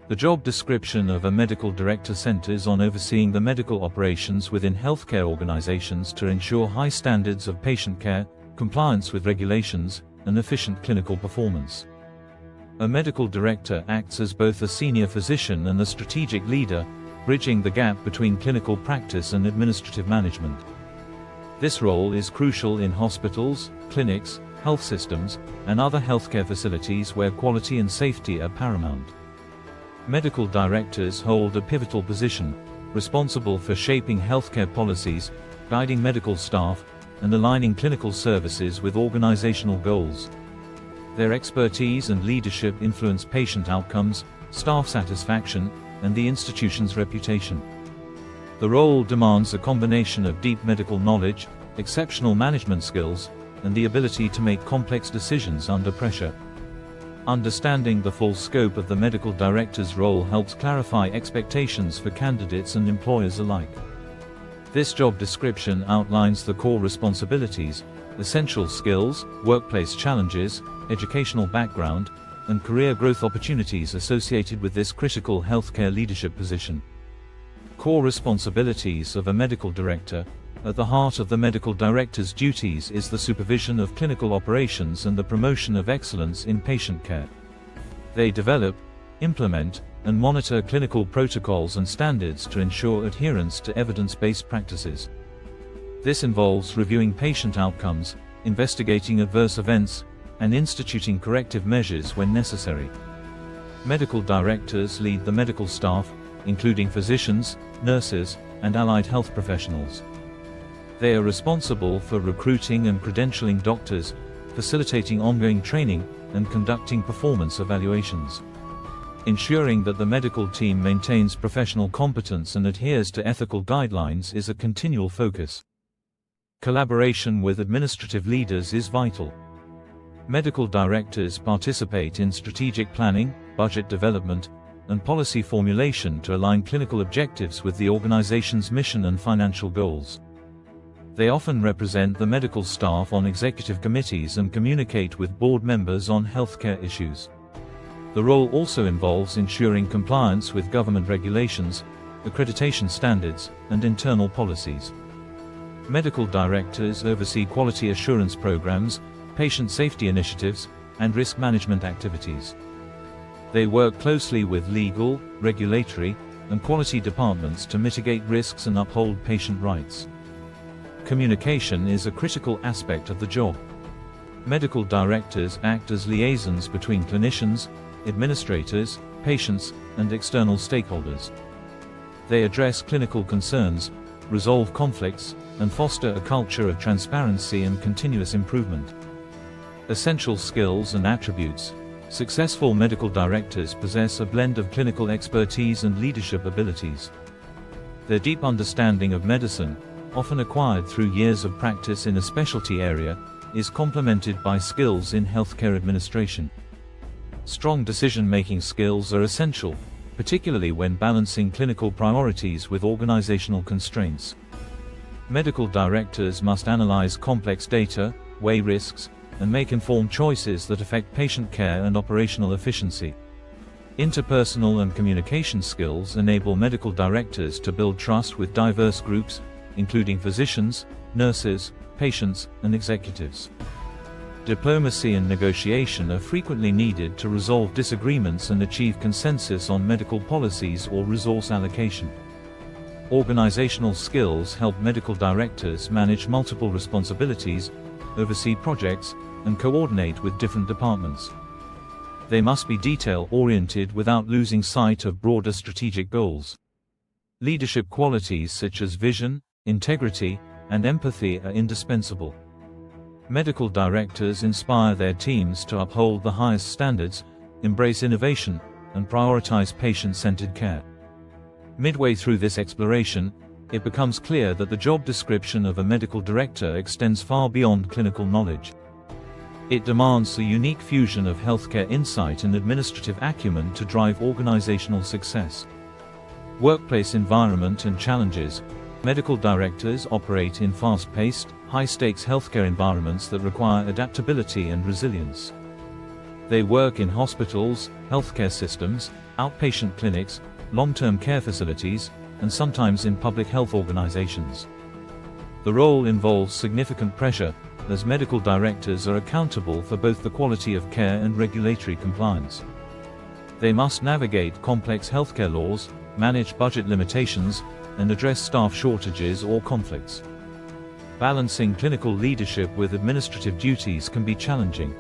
The job description of a medical director centers on overseeing the medical operations within healthcare organizations to ensure high standards of patient care, compliance with regulations, and efficient clinical performance. A medical director acts as both a senior physician and a strategic leader, bridging the gap between clinical practice and administrative management. This role is crucial in hospitals, clinics, health systems, and other healthcare facilities where quality and safety are paramount. Medical directors hold a pivotal position, responsible for shaping healthcare policies, guiding medical staff, and aligning clinical services with organizational goals. Their expertise and leadership influence patient outcomes, staff satisfaction, and the institution's reputation. The role demands a combination of deep medical knowledge, exceptional management skills, and the ability to make complex decisions under pressure. Understanding the full scope of the medical director's role helps clarify expectations for candidates and employers alike. This job description outlines the core responsibilities, essential skills, workplace challenges, educational background, and career growth opportunities associated with this critical healthcare leadership position. Core responsibilities of a medical director. At the heart of the medical director's duties is the supervision of clinical operations and the promotion of excellence in patient care. They develop, implement, and monitor clinical protocols and standards to ensure adherence to evidence-based practices. This involves reviewing patient outcomes, investigating adverse events, and instituting corrective measures when necessary. Medical directors lead the medical staff, including physicians, nurses, and allied health professionals. They are responsible for recruiting and credentialing doctors, facilitating ongoing training, and conducting performance evaluations. Ensuring that the medical team maintains professional competence and adheres to ethical guidelines is a continual focus. Collaboration with administrative leaders is vital. Medical directors participate in strategic planning, budget development, and policy formulation to align clinical objectives with the organization's mission and financial goals. They often represent the medical staff on executive committees and communicate with board members on healthcare issues. The role also involves ensuring compliance with government regulations, accreditation standards, and internal policies. Medical directors oversee quality assurance programs, patient safety initiatives, and risk management activities. They work closely with legal, regulatory, and quality departments to mitigate risks and uphold patient rights. Communication is a critical aspect of the job. Medical directors act as liaisons between clinicians, administrators, patients, and external stakeholders. They address clinical concerns, resolve conflicts, and foster a culture of transparency and continuous improvement. Essential skills and attributes. Successful medical directors possess a blend of clinical expertise and leadership abilities. Their deep understanding of medicine, often acquired through years of practice in a specialty area, is complemented by skills in healthcare administration. Strong decision-making skills are essential, particularly when balancing clinical priorities with organizational constraints. Medical directors must analyze complex data, weigh risks, and make informed choices that affect patient care and operational efficiency. Interpersonal and communication skills enable medical directors to build trust with diverse groups, including physicians, nurses, patients, and executives. Diplomacy and negotiation are frequently needed to resolve disagreements and achieve consensus on medical policies or resource allocation. Organizational skills help medical directors manage multiple responsibilities, oversee projects, and coordinate with different departments. They must be detail-oriented without losing sight of broader strategic goals. Leadership qualities such as vision, integrity, and empathy are indispensable. Medical directors inspire their teams to uphold the highest standards, embrace innovation, and prioritize patient-centered care. Midway through this exploration, it becomes clear that the job description of a medical director extends far beyond clinical knowledge. It demands a unique fusion of healthcare insight and administrative acumen to drive organizational success. Workplace environment and challenges. Medical directors operate in fast-paced, high-stakes healthcare environments that require adaptability and resilience. They work in hospitals, healthcare systems, outpatient clinics, long-term care facilities, and sometimes in public health organizations. The role involves significant pressure, as medical directors are accountable for both the quality of care and regulatory compliance. They must navigate complex healthcare laws, manage budget limitations, and address staff shortages or conflicts. Balancing clinical leadership with administrative duties can be challenging.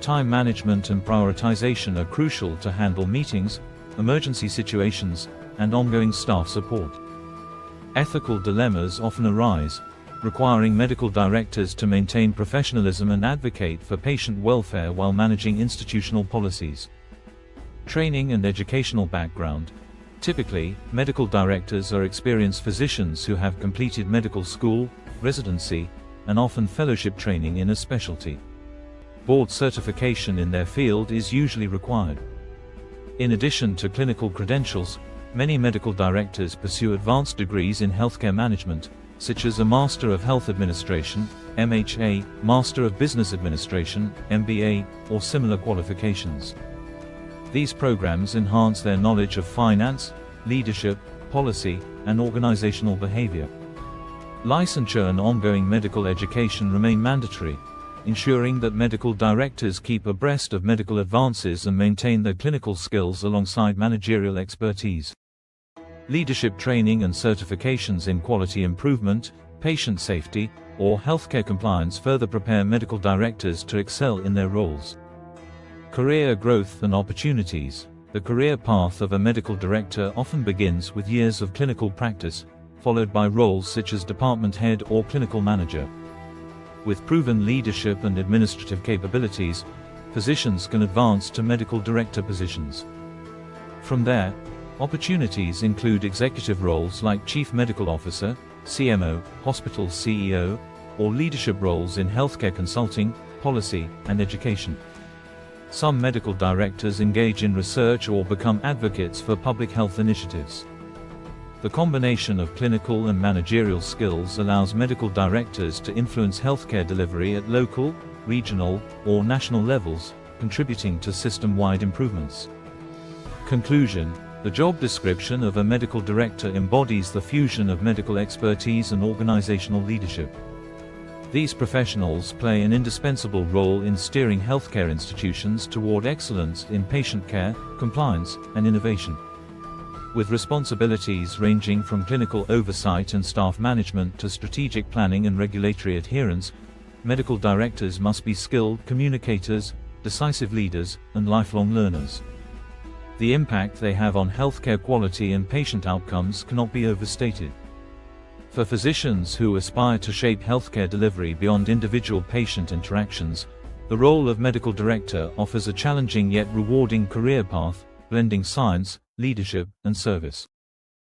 Time management and prioritization are crucial to handle meetings, emergency situations, and ongoing staff support. Ethical dilemmas often arise, requiring medical directors to maintain professionalism and advocate for patient welfare while managing institutional policies. Training and educational background. Typically, medical directors are experienced physicians who have completed medical school, residency, and often fellowship training in a specialty. Board certification in their field is usually required. In addition to clinical credentials, many medical directors pursue advanced degrees in healthcare management, such as a Master of Health Administration, MHA, Master of Business Administration, MBA, or similar qualifications. These programs enhance their knowledge of finance, leadership, policy, and organizational behavior. Licensure and ongoing medical education remain mandatory, ensuring that medical directors keep abreast of medical advances and maintain their clinical skills alongside managerial expertise. Leadership training and certifications in quality improvement, patient safety, or healthcare compliance further prepare medical directors to excel in their roles. Career growth and opportunities. The career path of a medical director often begins with years of clinical practice, followed by roles such as department head or clinical manager. With proven leadership and administrative capabilities, physicians can advance to medical director positions. From there, opportunities include executive roles like Chief Medical Officer, CMO, Hospital CEO, or leadership roles in healthcare consulting, policy, and education. Some medical directors engage in research or become advocates for public health initiatives. The combination of clinical and managerial skills allows medical directors to influence healthcare delivery at local, regional, or national levels, contributing to system-wide improvements. Conclusion. The job description of a medical director embodies the fusion of medical expertise and organizational leadership. These professionals play an indispensable role in steering healthcare institutions toward excellence in patient care, compliance, and innovation. With responsibilities ranging from clinical oversight and staff management to strategic planning and regulatory adherence, medical directors must be skilled communicators, decisive leaders, and lifelong learners. The impact they have on healthcare quality and patient outcomes cannot be overstated. For physicians who aspire to shape healthcare delivery beyond individual patient interactions, the role of medical director offers a challenging yet rewarding career path, blending science, leadership, and service.